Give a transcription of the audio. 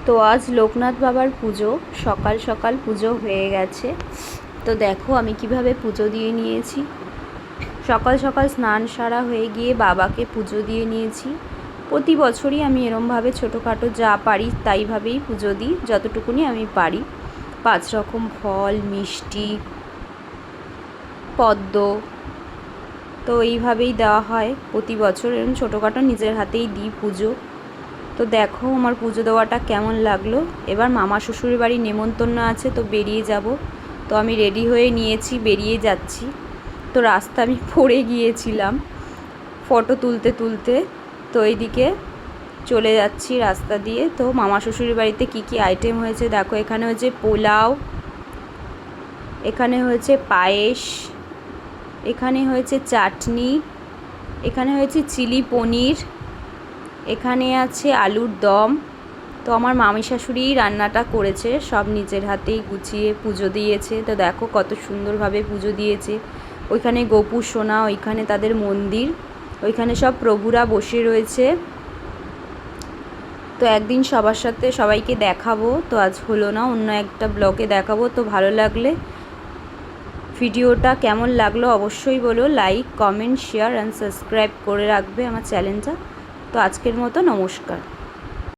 তো আজ লোকনাথ বাবার পুজো, সকাল সকাল পুজো হয়ে গেছে। তো দেখো আমি কিভাবে পুজো দিয়ে নিয়েছি। সকাল সকাল স্নান সারা হয়ে গিয়ে বাবাকে পুজো দিয়ে নিয়েছি। প্রতি বছরই আমি এরমভাবে ছোটোখাটো যা পারি তাইভাবেই পুজো দিই, যতটুকুনি আমি পারি। 5 রকম ফল, মিষ্টি, পদ্ম, তো এইভাবেই দেওয়া হয় প্রতি বছর। এরকম ছোটোখাটো নিজের হাতেই দিই পুজো। তো দেখো আমার পুজো দেওয়াটা কেমন লাগলো। এবার মামা শ্বশুরের বাড়ি নেমন্তন্ন আছে, তো বেরিয়ে যাব। তো আমি রেডি হয়ে নিয়েছি, বেরিয়ে যাচ্ছি। তো রাস্তা আমি পড়ে গিয়েছিলাম ফটো তুলতে তুলতে। তো এইদিকে চলে যাচ্ছি রাস্তা দিয়ে। তো মামা শ্বশুরের বাড়িতে কি কি আইটেম হয়েছে দেখো। এখানে হয়েছে পোলাও, এখানে হয়েছে পায়েস, এখানে হয়েছে চাটনি, এখানে হয়েছে চিলি পনির, এখানে আছে আলুর দম। তো আমার মামি শাশুড়িই রান্নাটা করেছে, সব নিজের হাতেই গুছিয়ে পুজো দিয়েছে। তো দেখো কত সুন্দরভাবে পুজো দিয়েছে। ওইখানে গোপু সোনা, ওইখানে তাদের মন্দির, ওইখানে সব প্রভুরা বসে রয়েছে। তো একদিন সবার সাথে সবাইকে দেখাবো, তো আজ হলো না, অন্য একটা ব্লগে দেখাবো। তো ভালো লাগলে ভিডিওটা কেমন লাগলো অবশ্যই বলো। Like, comment, share and subscribe করে রাখবে আমার চ্যানেলটা। তো আজকের মতো নমস্কার।